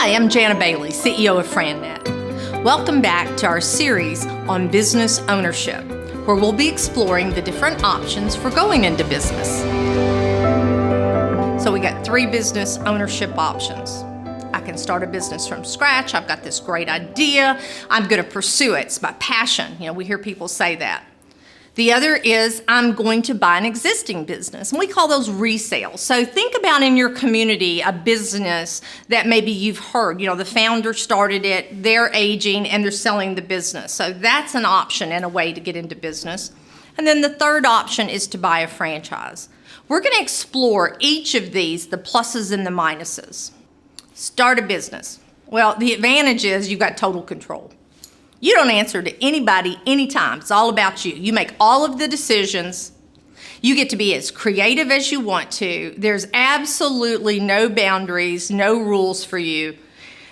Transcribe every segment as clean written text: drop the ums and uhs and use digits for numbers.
Hi, I'm Jania Bailey, CEO of FranNet. Welcome back to our series on business ownership, where we'll be exploring the different options for going into business. So we got 3 business ownership options. I can start a business from scratch. I've got this great idea. I'm going to pursue it. It's my passion. We hear people say that. The other is I'm going to buy an existing business, and we call those resales. So think about in your community a business that maybe you've heard, the founder started it, they're aging, and they're selling the business. So that's an option and a way to get into business. And then the third option is to buy a franchise. We're going to explore each of these, the pluses and the minuses. Start a business. Well, the advantage is you've got total control. You don't answer to anybody anytime. It's all about you. You make all of the decisions. You get to be as creative as you want to. There's absolutely no boundaries, no rules for you.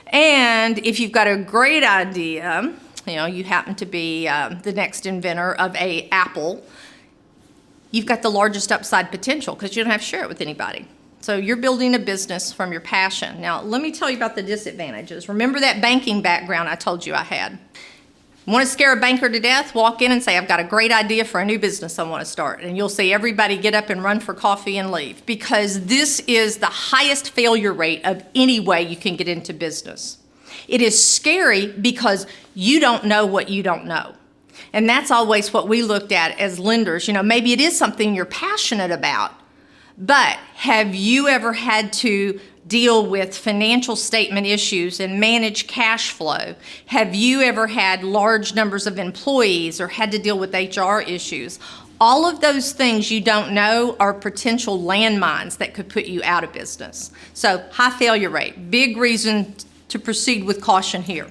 And if you've got a great idea, you happen to be the next inventor of an apple, you've got the largest upside potential because you don't have to share it with anybody. So you're building a business from your passion. Now, let me tell you about the disadvantages. Remember that banking background I told you I had? Want to scare a banker to death? Walk in and say, I've got a great idea for a new business I want to start. And you'll see everybody get up and run for coffee and leave, because this is the highest failure rate of any way you can get into business. It is scary because you don't know what you don't know. And that's always what we looked at as lenders. Maybe it is something you're passionate about, but have you ever had to deal with financial statement issues and manage cash flow? Have you ever had large numbers of employees or had to deal with HR issues? All of those things you don't know are potential landmines that could put you out of business. So high failure rate, big reason to proceed with caution here.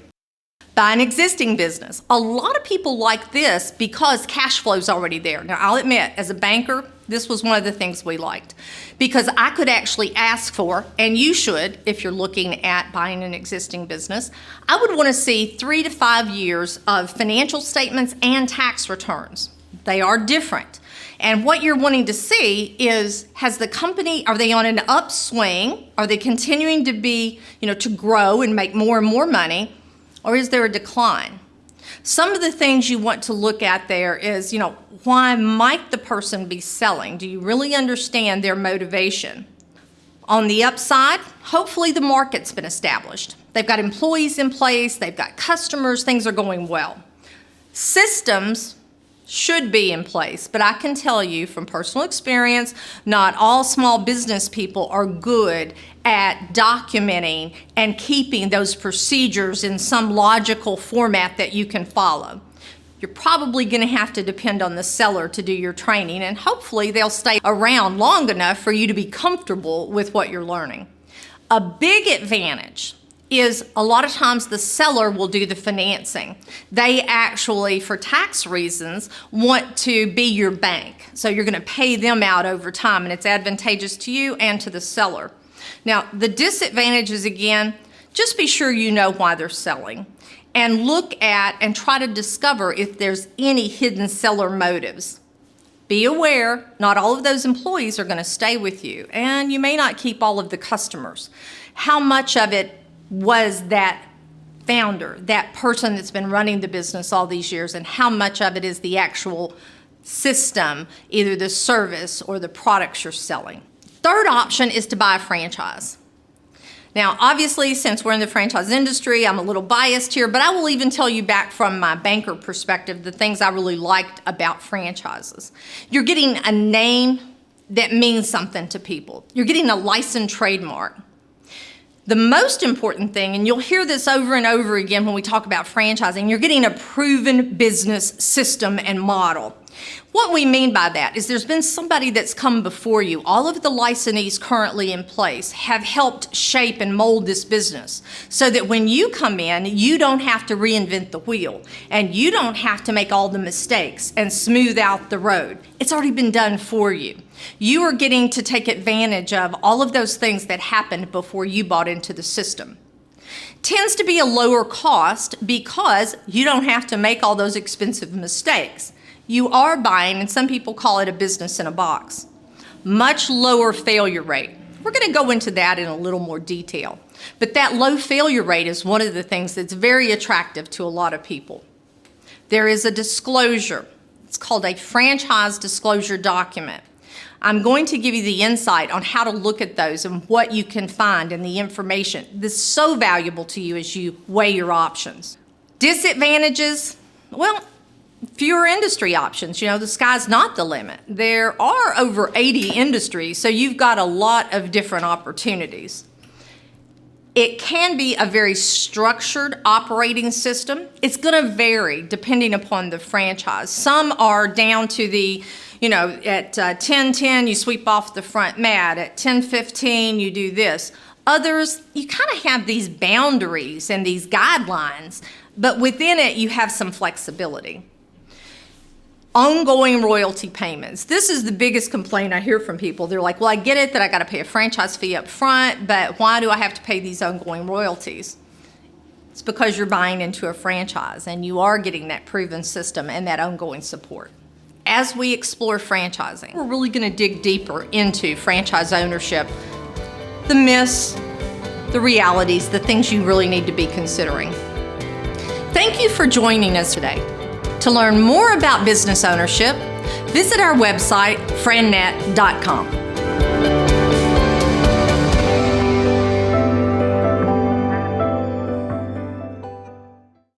Buy an existing business. A lot of people like this because cash flow is already there. Now, I'll admit, as a banker, this was one of the things we liked, because I could actually ask for, and you should if you're looking at buying an existing business, I would want to see 3 to 5 years of financial statements and tax returns. They are different. And what you're wanting to see is, has the company, are they on an upswing? Are they continuing to be, to grow and make more and more money? Or is there a decline? Some of the things you want to look at there is, why might the person be selling? Do you really understand their motivation? On the upside, hopefully the market's been established. They've got employees in place, they've got customers, things are going well. Systems should be in place, but I can tell you from personal experience, not all small business people are good at documenting and keeping those procedures in some logical format that you can follow. You're probably going to have to depend on the seller to do your training, and hopefully they'll stay around long enough for you to be comfortable with what you're learning. A big advantage is a lot of times the seller will do the financing. They actually, for tax reasons, want to be your bank. So you're going to pay them out over time, and it's advantageous to you and to the seller. Now, the disadvantages, again, just be sure you know why they're selling, and look at and try to discover if there's any hidden seller motives. Be aware, not all of those employees are going to stay with you, and you may not keep all of the customers. How much of it was that founder, that person that's been running the business all these years, and how much of it is the actual system, either the service or the products you're selling? Third option is to buy a franchise. Now, obviously, since we're in the franchise industry, I'm a little biased here, but I will even tell you back from my banker perspective the things I really liked about franchises. You're getting a name that means something to people. You're getting a licensed trademark. The most important thing, and you'll hear this over and over again when we talk about franchising, you're getting a proven business system and model. What we mean by that is there's been somebody that's come before you. All of the licensees currently in place have helped shape and mold this business so that when you come in, you don't have to reinvent the wheel, and you don't have to make all the mistakes and smooth out the road. It's already been done for you. You are getting to take advantage of all of those things that happened before you bought into the system. Tends to be a lower cost because you don't have to make all those expensive mistakes. You are buying, and some people call it a business in a box. Much lower failure rate. We're going to go into that in a little more detail. But that low failure rate is one of the things that's very attractive to a lot of people. There is a disclosure. It's called a franchise disclosure document. I'm going to give you the insight on how to look at those and what you can find and the information that's so valuable to you as you weigh your options. Disadvantages, well, fewer industry options. The sky's not the limit. There are over 80 industries, so you've got a lot of different opportunities. It can be a very structured operating system. It's going to vary depending upon the franchise. Some are down to the, at 10:10 you sweep off the front mat. At 10:15 you do this. Others, you kind of have these boundaries and these guidelines, but within it you have some flexibility. Ongoing royalty payments. This is the biggest complaint I hear from people. They're like, well, I get it that I got to pay a franchise fee up front, but why do I have to pay these ongoing royalties? It's because you're buying into a franchise and you are getting that proven system and that ongoing support. As we explore franchising, we're really going to dig deeper into franchise ownership, the myths, the realities, the things you really need to be considering. Thank you for joining us today. To learn more about business ownership, visit our website, FranNet.com.